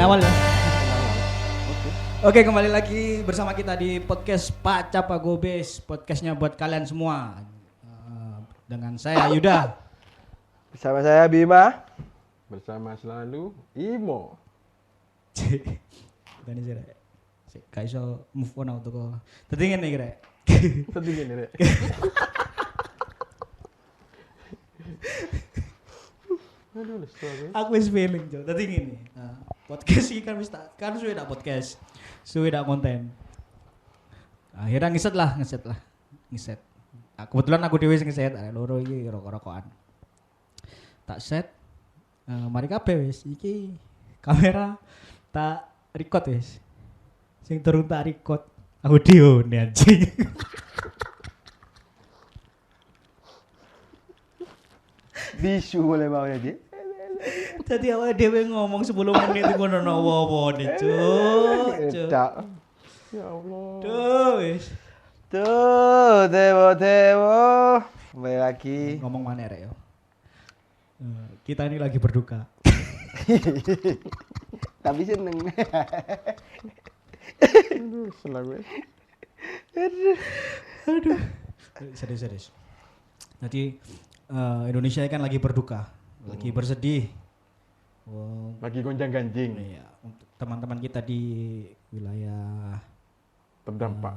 awal ya. Oke. Oke, kembali lagi bersama kita di podcast Pak Capa Gobes. Podcastnya buat kalian semua. Dengan saya Yuda. Bersama saya Bima. Bersama selalu Imo. Tadi sih rek. Gak iso move on auto kok. Tadi ngene iki rek. Tadi gini rek. Aduh, lesu aku. Aku wis feeling, Cok. Tadi ngene. Podcast iki kan wis kan suwe dak podcast. Suwe dak konten. Akhirnya ngeset lah. Ngeset. Kebetulan aku dhewe sing ngeset, loro iki rokok-rokokan. Tak set. Mari kabeh wis iki kamera tak record wis. Sing turun tak record audio nih anjing. Bisu boleh mau ya, Ji? Tadi awal dhewe ngomong 10 menit iku ono apa nih, Cuk. Tak. Ya Allah. Duh, wis. Tuh, Dewo. Kembali lagi. Ngomong mana rek yo. Kita ini lagi berduka. Tapi seneng. Aduh, selalu. Aduh. Serius. Jadi Indonesia kan lagi berduka, lagi bersedih. Lagi gonjang-ganjing. Iya, untuk teman-teman kita di wilayah Terdampak.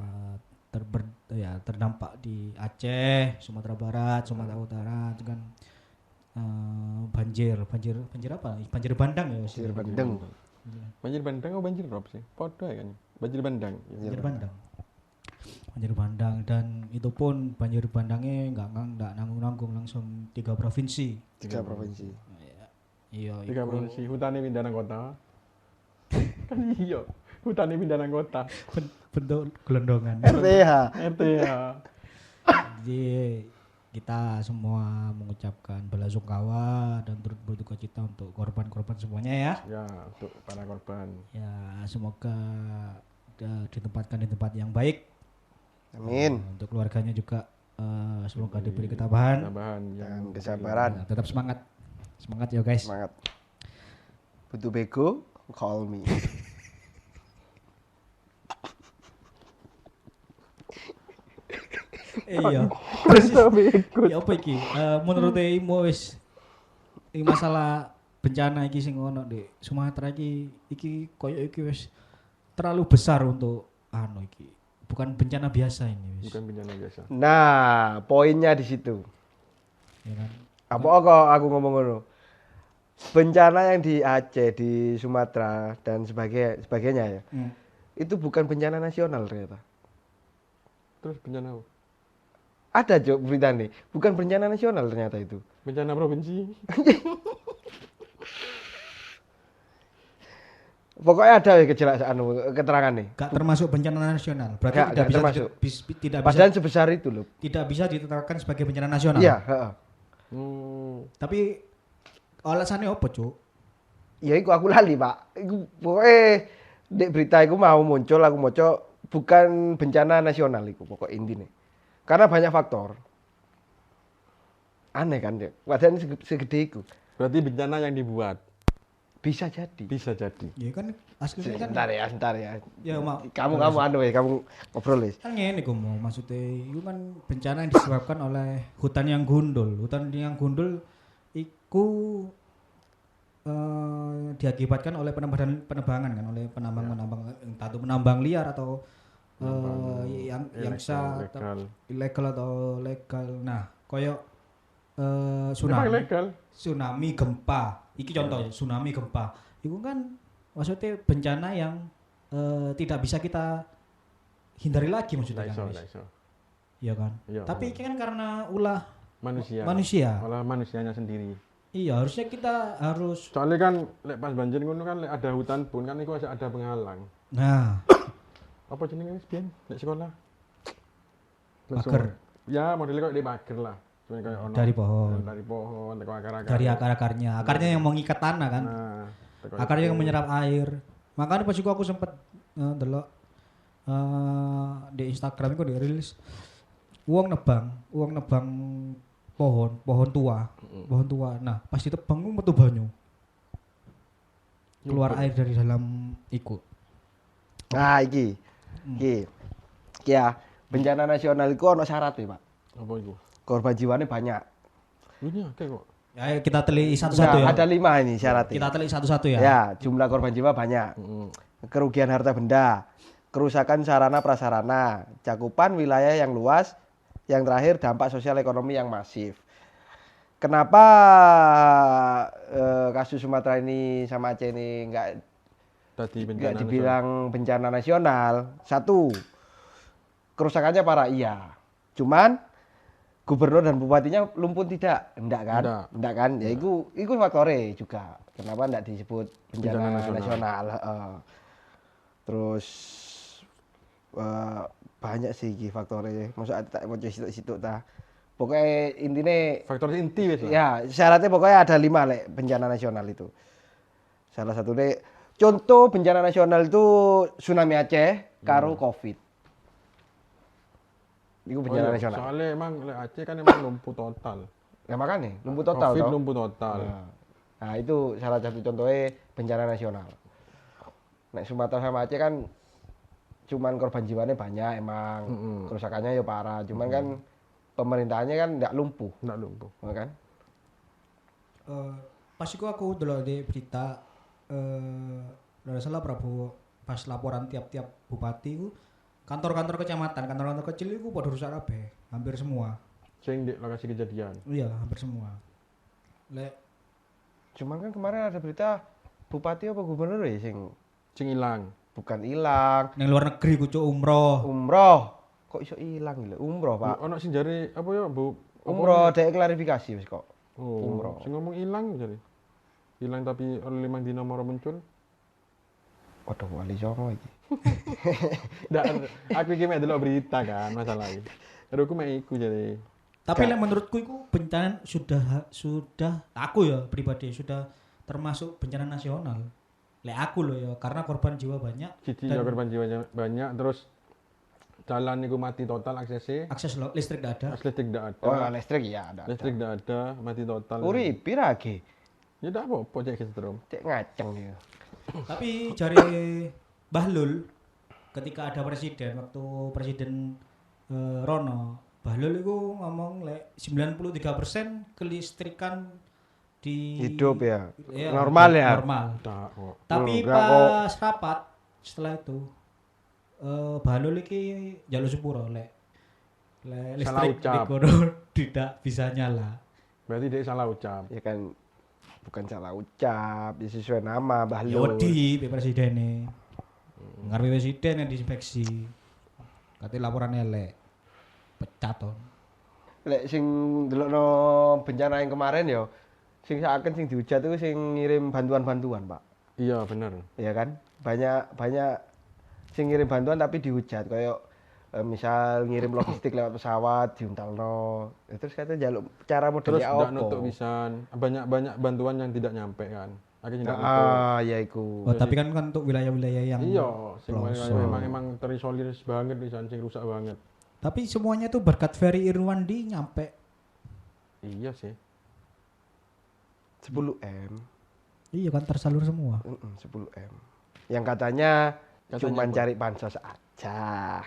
terdampak di Aceh, Sumatera Barat, Sumatera Utara, itu kan banjir apa? Banjir bandang ya. Banjir bandang. Banjir bandang atau banjir rob sih? Podo ya kan. Banjir bandang. Banjir bandang dan itu pun banjir bandangnya nggak nanggung langsung 3 provinsi. 3 provinsi. Iya. 3 provinsi. Hutannya pindah nang kota. Kan iya. Hutannya pindah nang kota. Bentuk gelondongan. RTH. Jadi kita semua mengucapkan belasungkawa dan turut berduka cita untuk korban-korban semuanya ya. Ya, untuk para korban. Ya, semoga ditempatkan di tempat yang baik. Amin. Untuk keluarganya juga semoga diberi ketabahan Dan kesabaran. Ya, tetap semangat ya guys. Semangat. Butuh bego, call me. Iya. Ya apa iki? Menurut Imo wis masalah bencana iki sing ono di Sumatera iki koyo iki wis terlalu besar untuk iki. Bukan bencana biasa ini wis. Bukan bencana biasa. Nah, poinnya di situ. Ya kan? Apa kok aku ngomong ngono? Bencana yang di Aceh, di Sumatera dan sebagainya ya. Itu bukan bencana nasional ternyata. Terus bencana apa? Ada Jok berita nih, bukan bencana nasional ternyata itu. Bencana provinsi. Pokoknya ada kejelasan keterangan nih. Gak termasuk bencana nasional. Berarti Gak tidak bisa termasuk. tidak bisa Padahal sebesar itu loh. tidak bisa ditetapkan sebagai bencana nasional. Iya, heeh. Tapi alasannya apa, Cuk? Ya iku aku lali, Pak. Iku pokoknya di berita iku mau muncul aku maca bukan bencana nasional iku pokok intine. Karena banyak faktor. Aneh kan, Dek. Padahal segede iku. Berarti bencana yang dibuat. Bisa jadi. Bisa jadi. Ya kan aslinya kan Sebentar ya. ya Kamu kamu ngobrol wis. kan ngene iku mau maksudnya itu kan bencana yang disebabkan oleh hutan yang gundul. Hutan yang gundul iku diakibatkan oleh penebangan kan oleh penambang entah itu penambang liar atau yang ilegal atau legal. Nah, koyo tsunami gempa. Iki contoh ya, tsunami gempa. Itu kan maksudnya bencana yang tidak bisa kita hindari lagi maksudnya kan. Iya kan? Iya, Tapi kan karena ulah manusia. Malah manusianya sendiri. Iya, harusnya kita harus Soalnya kan pas banjir ngono kan ada hutan pun kan iku ada penghalang. nah, Apa jenenge wis biyen nek sekolah? pagar Ya, modelnya kok di pagar lah. Cuma kayak ono dari pohon. dari pohon, teko akar-akar. Dari akar-akarnya. Akarnya yang mengikat tanah kan. Nah, teko Akarnya itu. yang menyerap air. Makanya pas iku aku sempet delok di Instagram itu dirilis uang nebang pohon tua. Nah, pas ditebang ku metu banyu. keluar air dari dalam iku. Nah, iki ya, bencana nasional iku ono syaratnya, Pak. Apa itu? Korban jiwanya banyak. Ini akeh kok. Ya, ayo kita telik satu-satu Nah, ya. ada 5 ini syaratnya. Kita telik satu-satu ya. Ya, jumlah korban jiwa banyak. Kerugian harta benda, kerusakan sarana prasarana, cakupan wilayah yang luas, yang terakhir dampak sosial ekonomi yang masif. Kenapa kasus Sumatera ini sama Aceh ini Tadi nggak bencana dibilang bencana nasional? Satu, kerusakannya parah iya. Cuman gubernur dan bupatinya lumpuh tidak? Enggak kan? Enggak kan? Ya itu faktornya juga. Kenapa enggak disebut bencana nasional? Terus banyak sih faktornya. Maksudnya tak mau situ ta. Pokoknya intinya faktor inti wis lah. ya syaratnya pokoknya ada 5 lek bencana nasional itu. Salah satunya contoh bencana nasional itu tsunami Aceh karo Covid. Itu bencana nasional. Soalnya emang lek Aceh kan emang lumpuh total. Ya makanya lumpuh total Covid toh. lumpuh total. Nah, itu salah satu contohnya bencana nasional. Nek Sumatera sama Aceh kan cuman korban jiwanya banyak emang. Kerusakannya ya parah. Cuman kan pemerintahannya kan enggak lumpuh. Enggak lumpuh. Ya kan? Pas iku aku delok di berita dari salah Prabowo pas laporan tiap-tiap bupati ku kantor-kantor kecamatan, kantor-kantor kecil itu pada rusak kabeh, hampir semua. Sing di lokasi kejadian. Iya, hampir semua. Lek Cuman kan kemarin ada berita bupati apa gubernur ya sing ilang. bukan hilang, nang luar negeri ku cuk umroh. umroh. Kok iso hilang lho? Umroh, Pak. Ono sing jare apa ya, Bu? Umroh dhek klarifikasi wis kok. Oh, Umroh. sing ngomong ilang jare. Hilang tapi oleh 5 dina moro muncul. Waduh, wali songo iki. Nggak, aku iki mek delok berita kan masalah iki. Terus aku mek iku jare. Tapi lek menurutku itu bencana sudah aku ya pribadi sudah termasuk bencana nasional. Lek aku loh ya, karena korban jiwa banyak. Siji ya korban jiwanya banyak, terus jalan niku mati total aksesnya. Akses listrik tidak ada. Listrik tidak ada. Oh, listrik ya ada. Listrik tidak ada, mati total. Urip pirage. Ya ndak apa-apa cek kesetrum. Cek ngaceng ya. Tapi jari Bahlul ketika ada presiden waktu presiden Rono, Bahlul itu ngomong lek 93% kelistrikan di Hidup ya. Iya, Normal ya. Normal. Tak kok. Tapi Enggak pas rapat setelah itu Bahlul iki jalur sepuro lek Salah listrik ucap. di kono tidak bisa nyala. Berarti dia salah ucap. Ya kan bukan salah ucap, ya sesuai nama Ya Bahlul. wedi presiden ngarepe presiden yang diinspeksi. Katanya laporan elek. Pecat toh. Lek sing delokno bencana yang kemarin ya, sing seakan sing dihujat itu sing ngirim bantuan-bantuan, Pak. Iya bener. Iya kan? Banyak sing ngirim bantuan tapi dihujat kayak misal ngirim logistik lewat pesawat diuntalno. Terus kata jaluk cara Terus modelnya tidak apa? nutup pisan. Banyak bantuan yang tidak nyampe kan. Akhirnya tidak nutup. Ah, ya iku. Oh, tapi kan untuk wilayah-wilayah yang Iya, sing pelosok. memang terisolir banget pisan, sing rusak banget. Tapi semuanya tuh berkat Ferry Irwandi nyampe. Iya sih. 10M. Iya kan tersalur semua. 10M. Yang katanya cuma apa? cari pansos aja.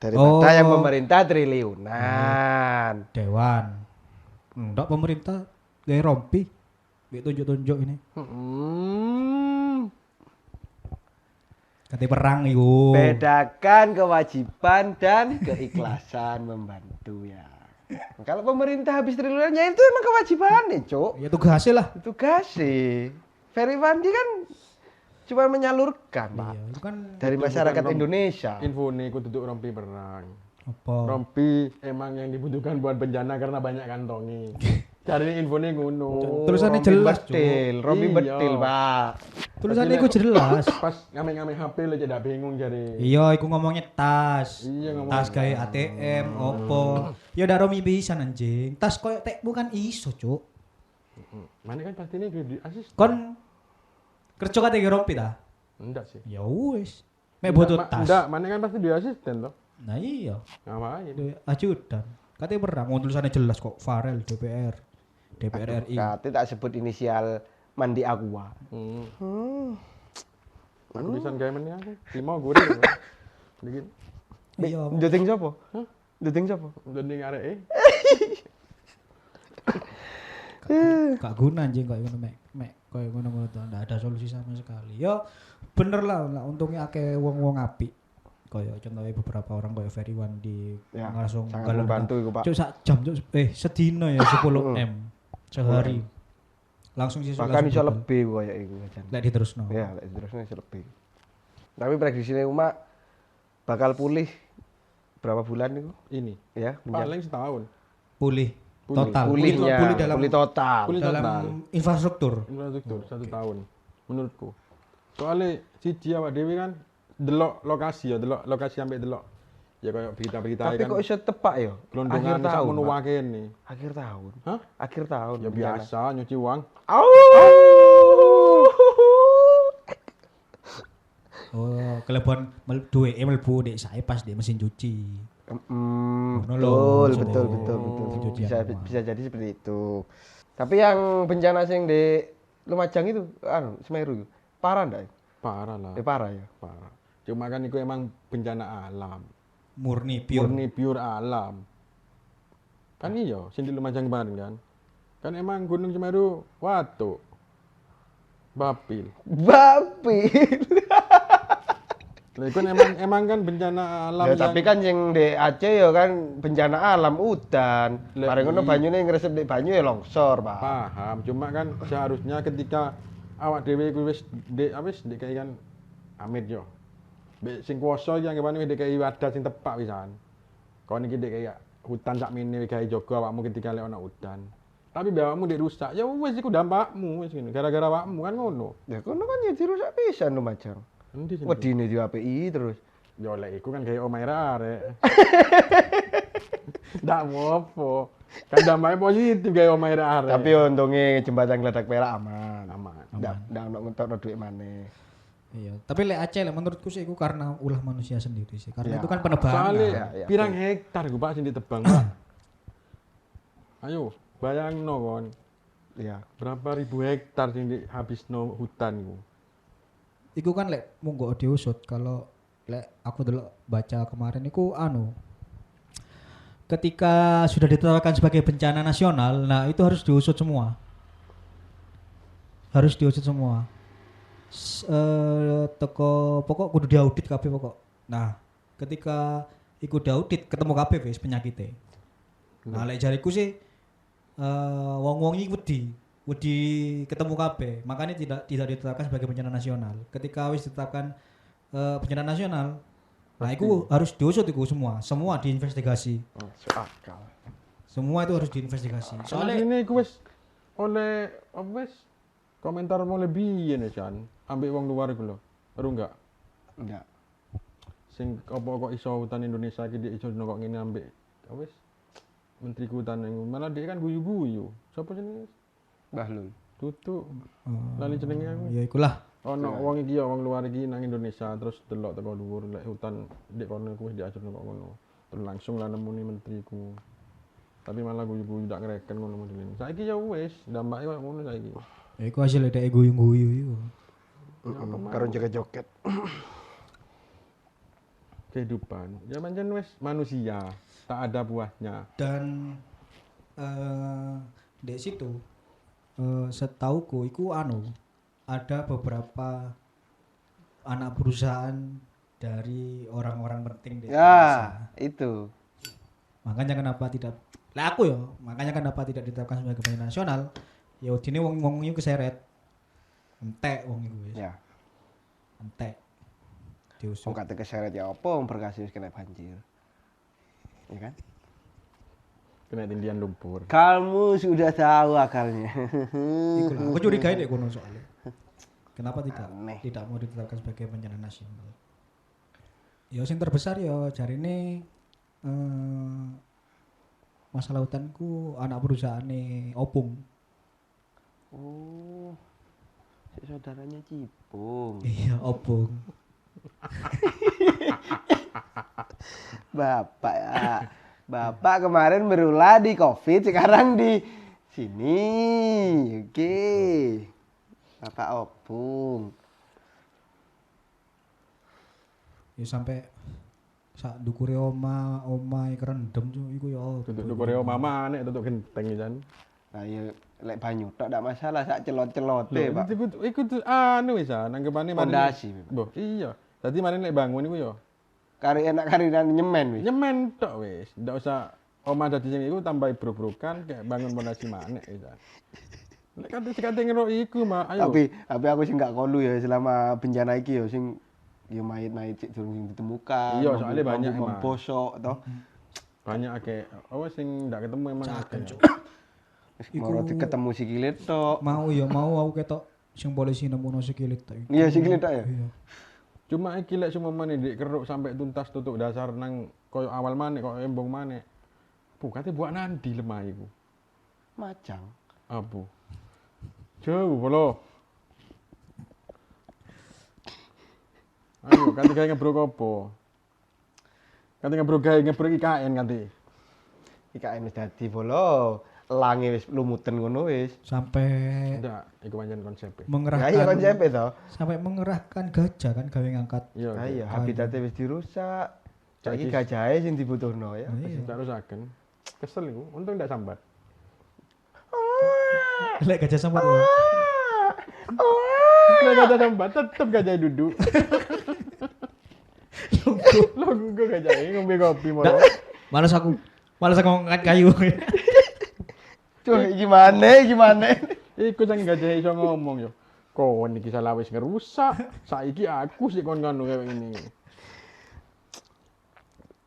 Daripada yang pemerintah triliunan. Dewan. Enggak pemerintah gaya rompi. Gaya tunjuk-tunjuk ini. Kata perang yuk. Bedakan kewajiban dan keikhlasan membantu ya. Kalau pemerintah habis triliunan ya itu emang kewajibannya, Cuk. Ya tugasnya lah. Itu kasih. Ferry Wandi kan cuma menyalurkan, Pak. Iya, itu kan Dari Itu masyarakat bukan Indonesia. Info nih, aku duduk rompi perang. apa? Rompi emang yang dibutuhkan buat bencana karena banyak kantongi. Cari info nih ngono. Tulisannya Rompi jelas, Cuk. betil, Rompi Iya. betil, Pak. Tulisannya itu jelas. Pas ngame-ngame HP lo jadi bingung cari. Iya, iku ngomongnya tas. Iya, ngomong Tas kayak ATM, opo. Ya udah Romi bisa anjing. Tas koyo tek bukan iso, Cuk. Mana kan pasti ini di asisten. Kon kerja kate Rompi ta? Enggak sih. Ya wis. Mek butuh tas. Enggak, mana kan pasti di asisten toh. Nah iya. Ngapain? Itu ajudan. Katanya perang, tulisannya jelas kok. Farel DPR. DPR RI. Kate tak sebut inisial mandi aqua. Aku bisa gawe meneh aku. 5 goreng. Dikit. Iya. Njoting sapa? Njoting sapa? Ndending areke. Gak guna anjing kayak ngono mek kayak ngono tuh ndak ada solusi sama sekali. Ya bener lah untungnya akeh wong-wong apik. Kayak contohnya beberapa orang kayak Ferry One di Ya, langsung sangat membantu iku, Pak. Cuk sak jam cuk sedino ya 10 M sehari. Langsung sih Bahkan iso lebih koyo iku jan. Lek diterusno. Ya, lek terusno iso lebih. Tapi prediksine Uma bakal pulih berapa bulan itu? Ini. Ya, Paling setahun. Pulih total. Pulihnya, Pulih dalam pulih total. Pulih dalam total. infrastruktur. Infrastruktur 1 tahun menurutku. Soalnya siji awak dhewe kan delok lokasi sampai delok. Ya kayak berita-berita Tapi kan. kok iso tepak ya? Gelondongan sak ngono Pak. wae nih. Akhir tahun. Hah? Akhir tahun. Ya biasa nyuci uang. Au. Oh, kelebihan duwe mlebu dek saya pas di mesin cuci. Ngono lho, Betul. Pencucian uang. Bisa jadi seperti itu. Tapi yang bencana sing di Lumajang itu, Semeru itu, parah ndak? Parah lah. Parah ya. Parah. Cuma kan itu emang bencana alam. Murni pure. Murni pure alam. Kan iya, sing di Lumajang kemarin kan. Kan emang Gunung Semeru watu. Bapil. Lah kan emang kan bencana alam Ya, tapi kan yang di Aceh ya kan bencana alam udan. Lah, Bareng ngono banyune ngresep di banyu ya longsor, Pak. paham. Cuma kan seharusnya ketika awak dhewe kuwi wis dikai kan amit yo. Mbek sing kuwasa iki anggapane wis dikai wadah sing tepak pisan. Kon iki dikai hutan sak mene gawe jaga awakmu ketika lek ana udan. Tapi awakmu dirusak, ya wis iku dampakmu wis ngene. Gara-gara awakmu kan ngono. Ya kono kan ya dirusak pisan Lumajang. Endi sing Wedine di API terus. yo lek iku kan gawe omahe arek. Ndak ngopo. Kan dampaknya positif gawe omahe arek. Tapi untungnya jembatan Gledak Perak aman. aman. Ndak ono ngetokno duit maneh. Iya, tapi lek Aceh lek menurutku sih itu karena ulah manusia sendiri sih. Karena Ya. itu kan penebangan. Soalnya ya. pirang hektar gue Pak sing ditebang, Pak. Ayo, bayangno kon. Iya. Berapa ribu hektar sing dihabisno hutan iku. Iku kan lek monggo diusut kalau lek aku dulu baca kemarin iku ketika sudah ditetapkan sebagai bencana nasional, nah itu harus diusut semua. Harus diusut semua. Teko pokok kudu diaudit kabeh pokok. Nah, ketika iku diaudit ketemu kabeh wis penyakite. Nah, lek jariku sih wong-wong iki wedi ketemu kabeh. Makanya tidak ditetapkan sebagai bencana nasional. Ketika wis ditetapkan bencana nasional, nah iku harus diusut iku semua diinvestigasi. Masuk akal. Semua itu harus diinvestigasi. Soalnya ini gue wis oleh apa wis komentar mau lebih ya Chan. Ambek wong luar iku lho. Baru enggak? Enggak. Sing apa kok iso hutan Indonesia iki iso kok ngene ambek apa wis Menteri Kehutanan malah dia kan guyu-guyu. Siapa jenenge? Bahlul. Tutu. Lali jenenge aku. Ya ikulah. Ono wong iki ya wong luar iki nang Indonesia terus delok teko dhuwur lek hutan ndek kono kuwi diajarno kok ngono. Terus langsung lah nemuni menteriku. Tapi malah guyu-guyu ndak ngereken ngono modelin. Saiki ya wis dampake koyo ngono saiki. Ya iku hasil dhek guyu-guyu iku. Karo joget-joget. Kehidupan. Ya pancen wis manusia, tak ada buahnya. Dan di situ setauku iku ada beberapa anak perusahaan dari orang-orang penting di Indonesia. Ya, itu. Makanya kenapa tidak makanya kenapa tidak ditetapkan sebagai bencana nasional? Ya udine wong-wong iku keseret. Entek wong iku wis. Ya. Entek. Diusut. Wong kate keseret ya apa wong Bekasi wis kena banjir. Ya kan? Kena tindian lumpur. Kamu sudah tahu akalnya. Iku lah, aku curiga deh kono soalnya. Kenapa Aneh. tidak mau ditetapkan sebagai bencana nasional? Ya sing terbesar ya jarine masalah hutanku anak perusahaan Opung. Oh. Si saudaranya Cipung. Iya, Opung. Bapak ya. Bapak kemarin berulah di Covid, sekarang di sini. Oke. Bapak Obung. Ya sampai sak dukure omahe kerendem cuk iku ya apa. Tutuk Korea mama nek tutuk genteng pisan. Nah ya lek banyu tok ndak masalah sak celot-celote, Pak. Iku anu pisan anggapane Pondasi. Boh, iya. Dadi mari nek bangun iku yo Kari enak karinan nyemen wis. nyemen tok wis. Ndak usah omah dadi sing iku tambah brok-brokan kayak bangun pondasi maneh pisan. Lek kate ngerok iku, Mak. Ayo. Tapi aku sih nggak kolu ya selama bencana iki ya sing ya mayit-mayit sik durung sing ditemukan. Iya, soalnya banyak emang. bosok toh. Banyak akeh apa sing ndak ketemu emang akeh. Wis moro ketemu sikile tok. Mau aku ketok sing polisi nemuno sikile tok. Iya sikile tok ya. Iya. Cuma iki lek sumemane dik keruk sampai tuntas tutuk dasar nang koyo awal maneh koyo embong maneh. Bukate buat nandi lemah iku. Macang. Abu. Jauh bolo. Ayo, kanti gawe ngebrok apa? Kanti ngebrok IKN kanti. IKN wis dadi bolo. Lange wis lumuten ngono wis. Sampai Ndak, iku pancen konsep. Lah mengerahkan iya konsepe to. sampai mengerahkan gajah kan gawe ngangkat. Iya. Lah iya habitatnya wis dirusak. Saiki gajahe sing dibutuhno ya. Iya. Tak rusaken. Kesel iku, untung ndak sambat. Lek gajah sambat ya. Nek gajah sambat tetep gajah duduk. Lungguh gajah ngombe kopi moro. Males aku ngangkat kayu. Cuh, gimana? Iku sing gajah iso ngomong yo. Kon iki salah wis ngerusak. Saiki aku sik kon ngono kayak ngene.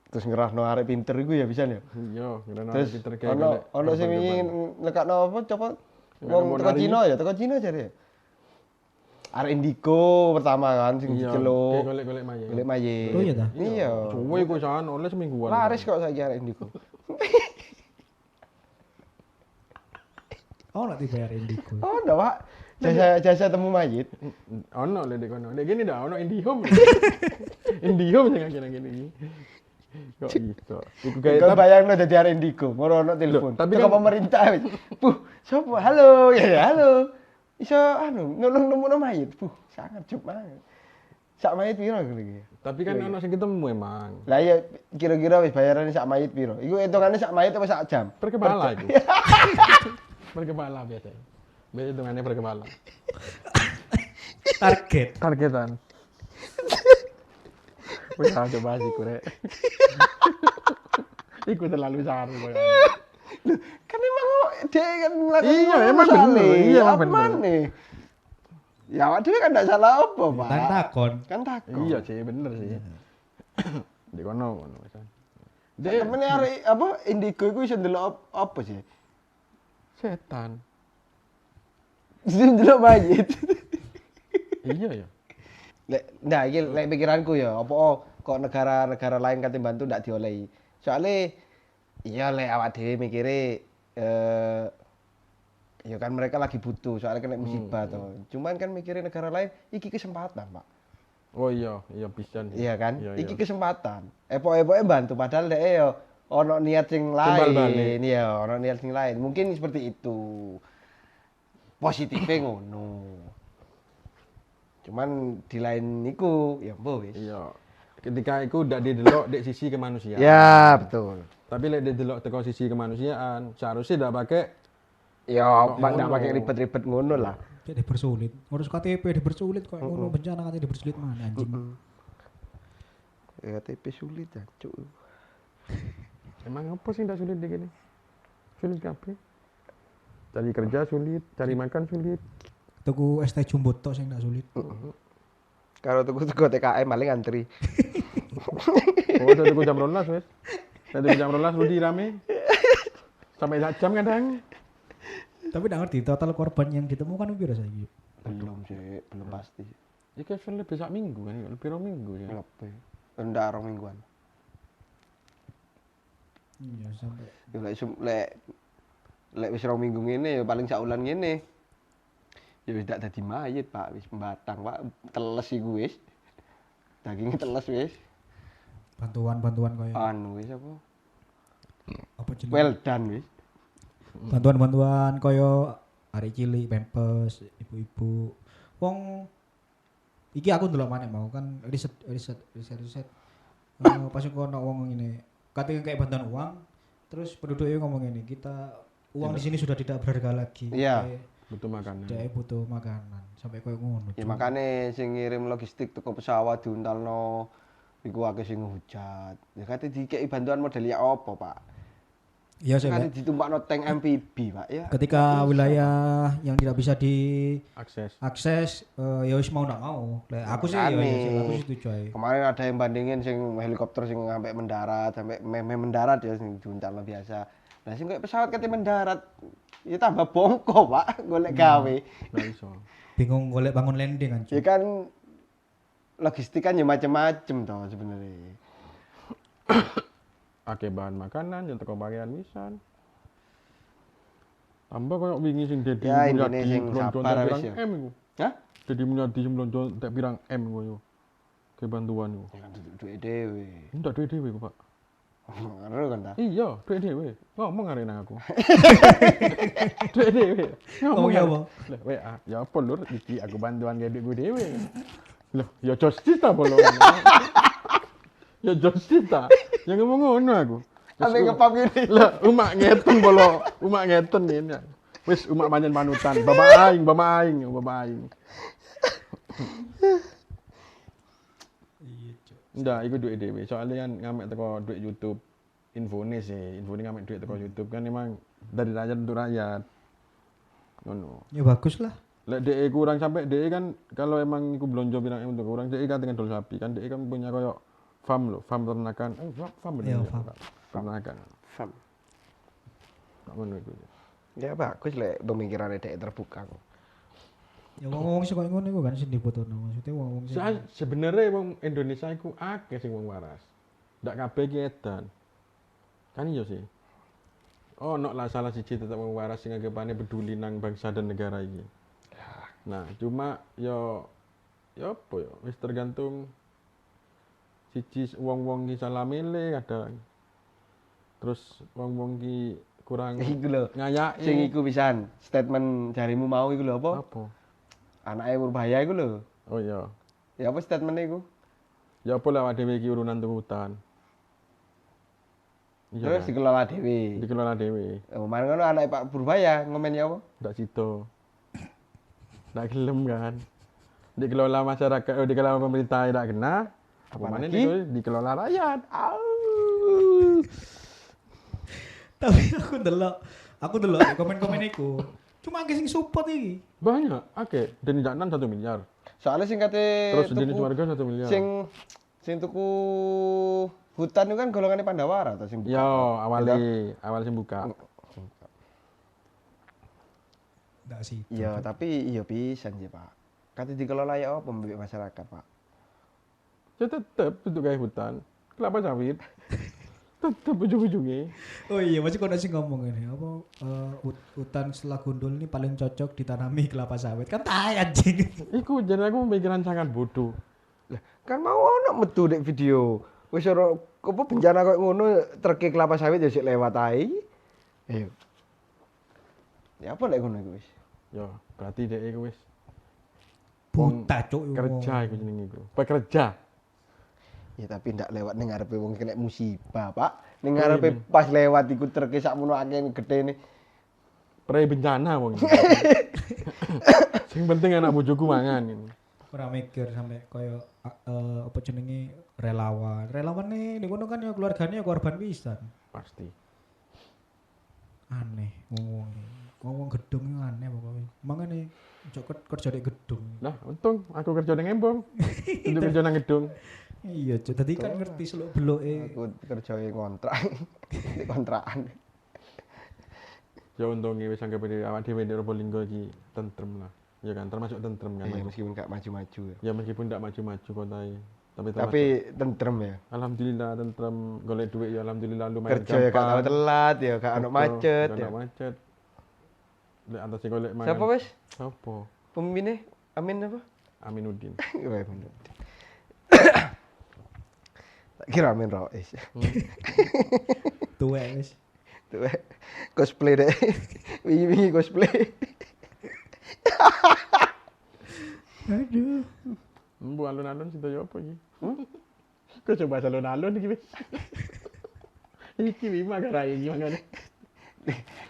Terus ngerahno arek pinter iku ya bisa ya. Iya, ngerana Terus pinter kayak ono sing ingin nekakno apa coba wong teko Cina ya, teko Cina jare ya. Arek Indigo pertama kan sing diceluk. Golek-golek mayat. Golek mayit. Oh iya ta? Iya. Suwe iku san oleh semingguan. Laris kok saiki arek Indigo. Oh nak dibayar indigo. Oh, ndak, Pak. Jasa temu mayit. Ono lek dek kono. Dek gini dah ono IndiHome. IndiHome sing akhir gini iki. Kok iso? Iku Kayak kayak bayangno dadi arek Indigo, moro ono telepon. Loh, tapi Teko kan- pemerintah wis. Puh, sapa? Halo. Ya, halo. Iso nulung nemuno mayit. Puh, sangat juk banget. Sak mayit piro iki? tapi kan ono sing ketemu emang. Lah iya kira-kira wis bayarane sak mayit piro? Iku hitungane sak mayit apa sak jam? Per kepala iku. Per kepala biasanya. Biasa hitungannya per kepala. Targetan. Wis aja bahas iku rek. Iku terlalu saru koyo. Kan emang dia kan melakukan Iya, emang bener. Iya, emang bener. Mana? Ya awak dhewe kan ndak salah apa, Pak. Dan takon. Kan takon. Iya sih, bener sih. Di kono ngono wis. Temene arek apa Indigo iku iso ndelok apa sih? Setan. Iso ndelok mayit. Iya ya. Nah, iki lek pikiranku ya, apa kok negara-negara lain kate bantu ndak diolehi. Soale iya lek awak dhewe mikire ya kan mereka lagi butuh soalnya kena musibah toh. Cuman kan mikirin negara lain iki kesempatan, Pak. Oh iya, iya bisa. Iya kan? Iya, Iki iya. kesempatan. Epok-epoke bantu padahal dhek ya ono niat sing Timbal balik. lain. Iya, ono niat sing lain. Mungkin seperti itu. Positifnya ngono. Cuman di lain niku ya mbok wis. Iya. Ketika iku ndak didelok dek sisi kemanusiaan. Ya, betul. Tapi lek didelok teko sisi kemanusiaan, seharusnya ndak pakai Ya, Kok Pak ndak ngono? pakai ribet-ribet ngono lah. Jadi dipersulit. Ngurus KTP dipersulit kok ngono bencana katanya dipersulit mana anjing. Ya, KTP sulit ya, cuk. emang apa sih ndak sulit dek ini? Sulit kabeh. Cari kerja sulit, cari makan sulit. Tuku ST Jumbo tok sing ndak sulit. Kalau tuku TKM paling antri. Oh, saya tuku jam 12 wes. Saya tuku jam 12 Rudi rame. Sampai sak jam kadang. Tapi nggak ngerti total korban yang ditemukan piro saiki. Belum sih, belum pasti. Ya kayak lebih sak minggu kan, lebih rong minggu ya. Lebih. Ndak rong mingguan. Iya sampai. Ya lek wis rong minggu ngene ya paling sak wulan ngene. Ya wis ndak dadi mayit, Pak, wis pembatang, Pak. Teles iku wis. Dagingnya teles wis. Bantuan kayak Anu wis apa? apa jenis? Well done wis. Bantuan kaya hari cilik, pempes, ibu-ibu. Wong iki aku ndelok maneh mau kan riset. Pas kok ono wong ngene, katanya kayak bantuan uang, terus penduduknya ngomong ini, kita uang di sini sudah tidak berharga lagi. Iya. Butuh makanan. Dia butuh makanan sampai koyo ngono. Ya makane sing ngirim logistik teko pesawat diuntalno iku akeh sing hujat. Ya kate dikeki bantuan model ya apa, Pak? Iya sih. Kate ditumpakno tank MPB, Pak ya. Ketika wilayah yang tidak bisa diakses ya wis mau ndak mau. Aku sih ya aku setuju ae. Kemarin ada yang bandingin sing helikopter sing sampai mendarat, sampai mendarat ya sing diuntalno biasa. Nah sing kayak pesawat kate mendarat ya tambah bongko, Pak, golek gawe. Nggak iso. Bingung golek bangun landing kan. Ya kan logistik kan ya macam-macam toh sebenarnya. Akeh bahan makanan yang teko pakaian pisan. Tambah koyo wingi sing Dedi Ya, intine Mulyadi sing blonjo sabar pirang wis ya. M iku. Hah? Dedi Mulyadi sing blonjo tak pirang M koyo. Ke bantuan iku. Ya kan duit dhewe. Ndak duwe dhewe ku, Pak. Ngono kan ta? Iya, duwe dhewe. Ngomong arek nang aku. Duwe dhewe. Ngomongnya apa? Lah, WA. Ya apa lur iki aku bantuan gawe duit dhewe. Loh, ya justice ta bolo. Ya justice ta. Yang ngomong ngono aku. Sampai ngepap gini. Lah, umak ngeten bolo, umak ngeten ini. Wis umak pancen panutan. Bapak aing. Iya, Cuk. Ndak, iku duit dhewe. Soalnya kan ngamek teko duit YouTube. Infone sih, infone ngamek duit teko YouTube kan emang dari rakyat untuk rakyat. Ngono. Ya bagus lah. Lek DE kurang sampai DE kan kalau emang iku blonjo pirang untuk kurang DE kan dengan dol sapi kan DE kan punya koyo farm lho, farm ternakan. Farm bener. Iya, ya, farm. Pak? Ternakan. Fam. Kok ngono iku. Ya bagus lek pemikirannya dek terbuka kok. Ya wong-wong sing koyo ngono iku kan sing difotono. Maksudnya wong-wong sing Sebenarnya wong Indonesia iku akeh sing wong waras. Ndak kabeh ki edan. Kan iya sih. Oh, nok lah salah siji tetep wong waras sing anggapane peduli nang bangsa dan negara iki. Nah, cuma yo apa yo wis tergantung siji wong-wong ki salah milih kadang. Terus wong-wong ki kurang Iku lho. ngayaki. Sing iku pisan, statement jarimu mau iku lho apa? Apa? Anake Purbaya iku lho. Oh iya. Ya apa statementnya iku? Ya apa lah dhewe iki urunan tuku hutan. Iya. Terus kan? dikelola dhewe. Dikelola dhewe. Kemarin ngono anake Pak Purbaya ngomen ya apa? Ndak sido. Ndak gelem kan. Dikelola masyarakat, dikelola pemerintah tidak kena. Apalagi dikelola rakyat. tapi aku ndelok di komen-komen iku. Cuma akeh sing support iki. Banyak, oke. Dan jangan 1 miliar. Soalnya sing kate Terus jenis warga 1 miliar. sing tuku hutan itu kan golongannya Pandawara atau sing buka. Yo, awal sing buka. Ndak sih. Iya, tapi iya pisan sih, Pak. Kate dikelola ya apa mbek masyarakat, Pak? Ya tetep untuk kayak hutan. Kelapa sawit. Tetep ujung-ujungnya. Oh iya, masih kok sing ngomong ini apa hutan setelah gundul ini paling cocok ditanami kelapa sawit. Kan tai anjing. Iku jadi aku pemikiran sangat bodoh. Lah, kan mau ono metu dek video. Wis ora apa bencana koyo ngono treke kelapa sawit ya sik lewat ae. Ayo. Ya apa lek ngono iku wis? Yo, berarti dek iku wis Buta cuk. kerja iku jenenge iku. Pekerja. Ya tapi ndak lewat ning ngarepe wong kena musibah, Pak. Ning ngarepe pas lewat iku treke sakmono akeh gedene. Pre bencana wong. Sing penting anak bojoku mangan ini. Ora mikir sampai koyo apa jenenge relawan. Relawan nih di kono kan ya keluarganya korban pisan. Pasti. Aneh ngomong gedung itu aneh pokoknya. Makanya cok kerja di gedung. Nah, untung aku kerja nang Embong. Untuk kerja nang gedung. Iya, cok. Tadi kan ngerti seluk-beluke. Aku kerja kontrak. Di kontrakan. Ya untung wis anggap awak dhewe di Probolinggo iki tentrem lah. Ya kan termasuk tentrem kan. Iya, aku. meskipun gak maju-maju ya. Ya meskipun tidak maju-maju kotae. Tapi Tapi tentrem ya. alhamdulillah tentrem golek duit ya alhamdulillah lumayan Kerja ya gak tau telat ya, gak ono Betul, macet gak ya. ono macet. Lek atas golek mangan. Siapa wis? Siapa? Pemimpinnya? Amin apa? Aminuddin. Iya, Amin. Tak kira Amin Rais. Tuwek wis. Tuh, cosplay deh. Wingi cosplay. Aduh. Bu alun-alun situ yo apa iki? Kok coba alun-alun iki wis. Iki lima gara iki mangane.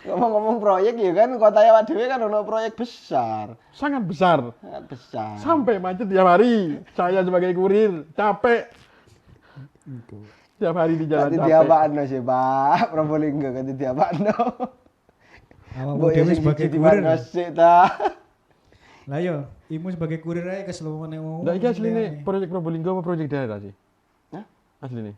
Ngomong-ngomong proyek ya kan, kota awak dhewe kan ono proyek besar. Sangat besar. Sangat besar. Sampai macet tiap hari. Saya sebagai kurir capek. Tiap hari di jalan Kanti capek. diapakno sih, Pak. Probolinggo kanti diapakno. Awakmu Mbok dhewe ya sebagai siji kurir. sik ta. Lah yo, imu sebagai kurir ae keselowone ngomong. Nah, iki asline proyek Probolinggo apa proyek daerah sih? Hah? Asline.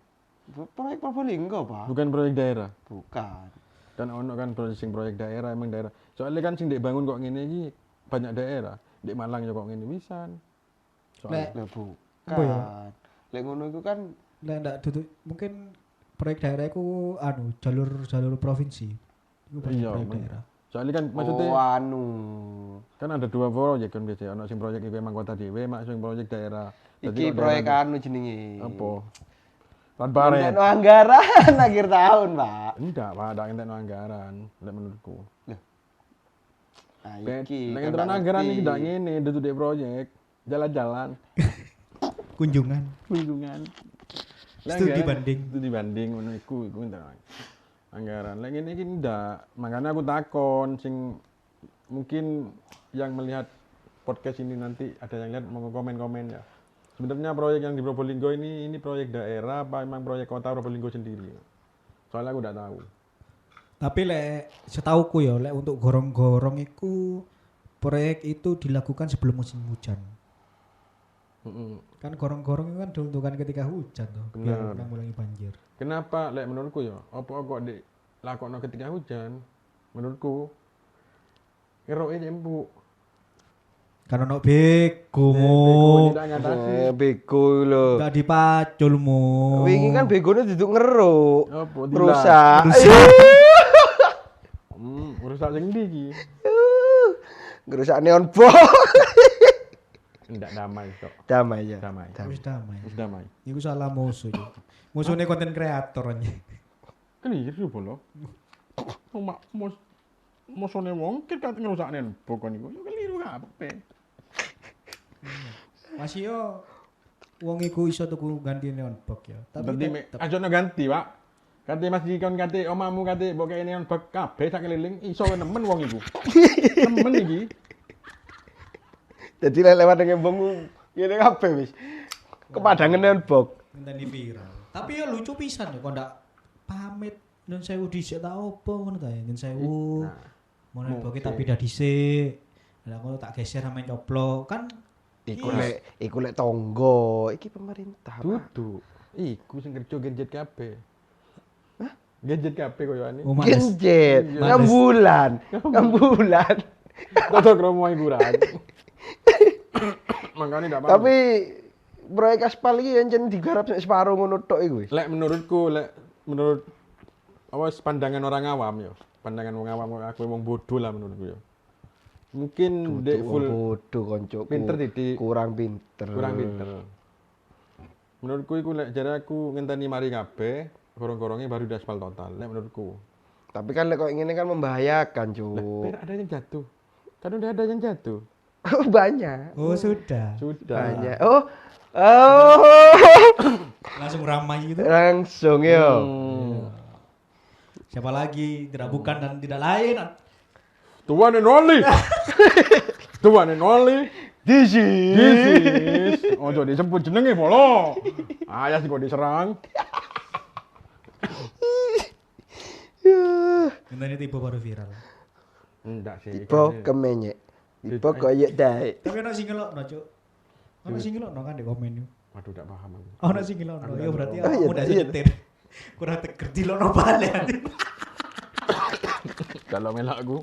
Proyek Probolinggo, Pak. Bukan proyek daerah. Bukan. Kan ono kan proyek daerah emang daerah. Soalnya kan sing ndek bangun kok ngene iki banyak daerah. Ndek Malang ya kok ngene wisan. Lek Lah Apa ya? bukan. Lek ngono iku kan lek ndak duduk mungkin proyek daerah iku jalur provinsi. Iku Iya, proyek men. daerah. Soalnya kan maksudnya anu. kan ada dua proyek kan biasanya ono sing proyek iku emang kota dhewe, mak sing proyek daerah. Iki kok proyek daerah- anu jenenge. apa? Transparan. Entekno anggaran akhir tahun, Pak. Enggak, Pak, ada entekno anggaran, lek menurutku. Nah, Lek iki. kan entekno tak anggaran ngerti. iki ndak ngene, duduk di proyek, jalan-jalan, Kunjungan. kunjungan. Studi banding. Studi banding ngono iku entekno anggaran. Lek ngene iki ndak, makanya aku takon sing mungkin yang melihat podcast ini nanti ada yang lihat mau komen-komen ya. Sebenarnya proyek yang di Probolinggo ini proyek daerah apa emang proyek kota Probolinggo sendiri? Soalnya aku nggak tahu. Tapi lek setauku ya, lek untuk gorong-gorong iku proyek itu dilakukan sebelum musim hujan. Kan gorong-gorong itu kan diuntukkan ketika hujan tuh, biar Benar. mengurangi banjir. Kenapa? Lek menurutku ya, apa kok dilakokno ketika hujan? Menurutku ngeroke empuk. Karena ono bego Bego tidak ngatasi. Bego lho. enggak dipaculmu. Wingi kan begone duduk ngeruk. Apa? Rusak. Rusak sing ndi iki? Ngerusak neon box. Ndak damai kok. Damai ya. Damai. Wis damai. Wis damai. Iku salah musuh itu. Musuhnya konten kreator aja. Keliru polo. Mak mosone wong kan ngerusakne pokon iku. Yo keliru kabeh. Masih yo wong iku iso tuku ganti neon box ya. Tapi Dadi aja ganti, Pak. Kate Mas dikon kate omamu kate mbok kene neon bak kabeh sak keliling iso nemen wong iku. Nemen iki. Jadi lewat dengan embong ngene kabeh wis. Kepadangan neon box. ngenteni viral. Tapi yo lucu pisan yo kok ndak pamit nyun sewu dhisik ta opo ngono ta ya nyun sewu. Mau nek boke tak beda dhisik. Lah aku tak geser sampe coplok kan Iku lek tonggo, iki pemerintah. Pak. Dudu. Iku sing kerja gadget kabeh. Hah? Gadget kabeh koyoane. oh, Mas. Genjet, Iya. 6 bulan. 6 bulan. Toto kromo hiburan. Makane ndak apa. Tapi proyek aspal iki encen digarap nek separo ngono tok iku wis. Lek menurutku, menurut apa pandangan orang awam ya. Pandangan wong awam aku wong bodoh lah menurutku ya. Mungkin dek full bodoh koncoku. pinter titik. Kurang pinter. Kurang pinter. Menurutku iku lek jare aku ngenteni mari kabeh, gorong-gorongnya baru di aspal total. Lek menurutku. Tapi kan lek kok ngene kan membahayakan, Cuk. Biar ada yang jatuh. Kan udah ada yang jatuh. Banyak. Oh sudah. Sudah. Banyak. Oh. Langsung ramai gitu. Langsung yo. Siapa lagi? Tidak bukan dan tidak lain. Tuan and only. Tuan and only. This This is. Ojo disebut jenenge polo. Ayah sih kok diserang. Ngenteni tiba baru viral. Enggak sih. Tipe kemenyek. Tipe koyek dae. Tapi ono sing ngelokno, Cuk. Ono sing ngelokno kan di komen yo. Waduh, enggak paham aku. Ono sing ngelokno. Ya berarti Oh, iya, aku udah iya. nyetir. Kurang teger di lokno balik. Kalau melak aku.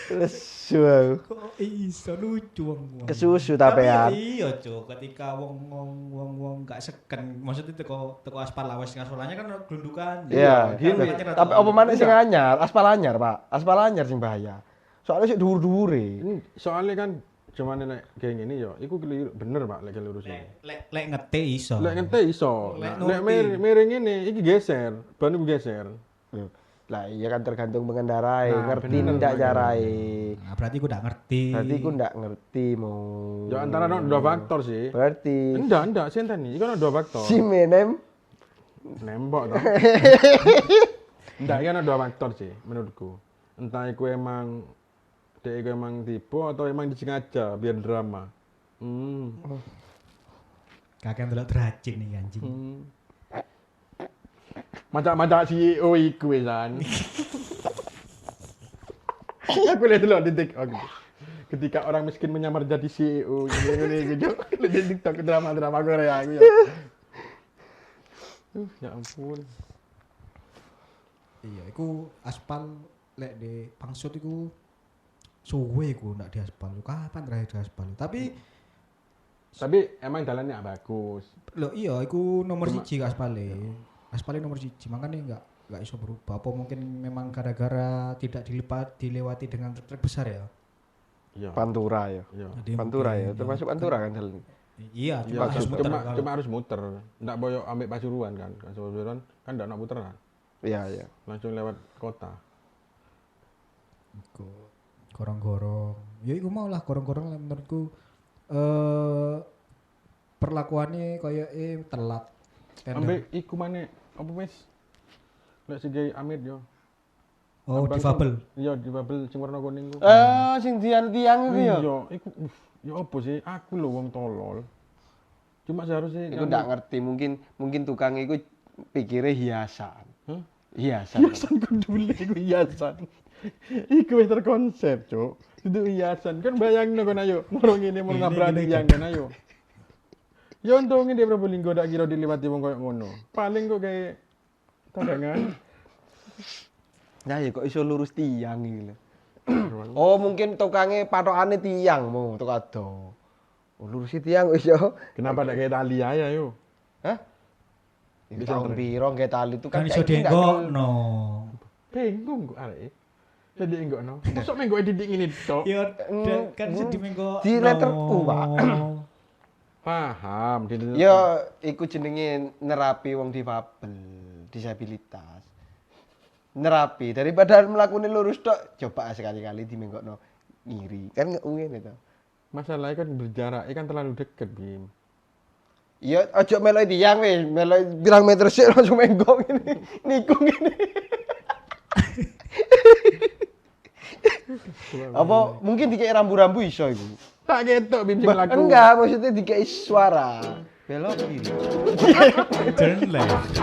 Lesu aku. Kok iso lucu wong. Kesusu tapean. Iya, Cuk. Ketika wong gak seken, maksudnya teko aspal lawas ngasolanya kan gelundukan. Iya, gini. tapi apa maneh sing anyar? Aspal anyar, Pak. Aspal anyar sing bahaya. Soalnya sik dhuwur-dhuwure. Ini soalnya kan cuman nek kayak gini yo, iku keliru bener Pak lek keliru sini. Lek ngete iso. Lek ngente iso. Lek Lek nuruti. miring ini iki geser, ban iku geser. Loh, Lah iya kan tergantung pengendarai, Nah, ngerti bener, ndak makanya. carai. Nah, berarti aku ndak ngerti. Berarti ku ndak ngerti mau. Ya antara dua faktor sih. Berarti Enggak, sih nih. Iku dua faktor. si menem Nembok toh. Enggak, kan ada dua faktor sih menurutku. Entah iku emang dek iku emang tipe atau emang disengaja biar drama. Kakek ndelok dracing nih anjing. Macak-macak CEO iku wisan. Aku lihat dulu di TikTok. Ketika orang miskin menyamar jadi CEO, ini gitu. Di TikTok drama-drama Korea aku ya. Ya ampun. Iya, iku aspal lek di Pangsut iku suwe iku ndak di aspal. Kapan terakhir di aspal? Tapi emang jalannya bagus. lho iya iku nomor 1 aspale. Aspalnya nomor 1, makanya enggak iso berubah. Apa mungkin memang gara-gara tidak dilewati dengan truk besar ya? Iya. Pantura ya. Iya. Jadi Pantura mungkin, ya, termasuk Pantura kan jalan. Iya, Iya, cuma harus muter. cuma harus muter. Ndak boyo ambek Pasuruan kan. Pasuruan kan ndak nak puteran. Iya, iya. Langsung lewat kota. Iku gorong-gorong. Ya iku mau lah gorong-gorong lah menurutku perlakuannya kayak telat. Ambek iku mana? Apa wis? Lek sing Amir yo. Oh, difabel. Iya, difabel sing warna kuning ku. Sing tiang iku ya. Iya, iku ya apa sih? Aku lho wong tolol. Cuma seharusnya Iku ndak ngerti, mungkin tukang iku pikirnya hiasan. Hah? Hiasan. Hiasan kudule iku hiasan. Iku wis terkonsep, Cuk. Itu hiasan. Kan bayangin kon ayo, moro ngene moro nabrak yang kan ayo. Ya untungnya di Probolinggo ndak kira dilewati wong koyo ngono. Paling kok kayak tadangan. Nah, ya kok iso lurus tiang iki lho. Oh, mungkin tukangnya patokane tiang mau tok ado. Oh, lurus tiang iso. Kenapa ndak kayak tali aja yo? Hah? Bisa Tahun terus. piro nggih tali itu Kan kan iso saiki ndak dienggokno. Bingung kok arek. Jadi enggak no. Masuk menggo didik ngene tok. Ya kan iso dimenggo. Di letter U, Pak. Paham. Ya iku jenenge nerapi wong difabel, disabilitas. Nerapi daripada melakukan lurus tok, coba sekali-kali dimenggokno ngiri. Kan ngene to. Masalahnya kan berjarak, kan terlalu dekat, Bim. Ya aja meloi tiang wis, meloi pirang meter sik langsung menggok ngene. Niku ngene. Apa mungkin dikei rambu-rambu iso iku? Tak ketok Bim sing laku. Enggak, maksudnya dikei suara. Belok kiri. Turn left.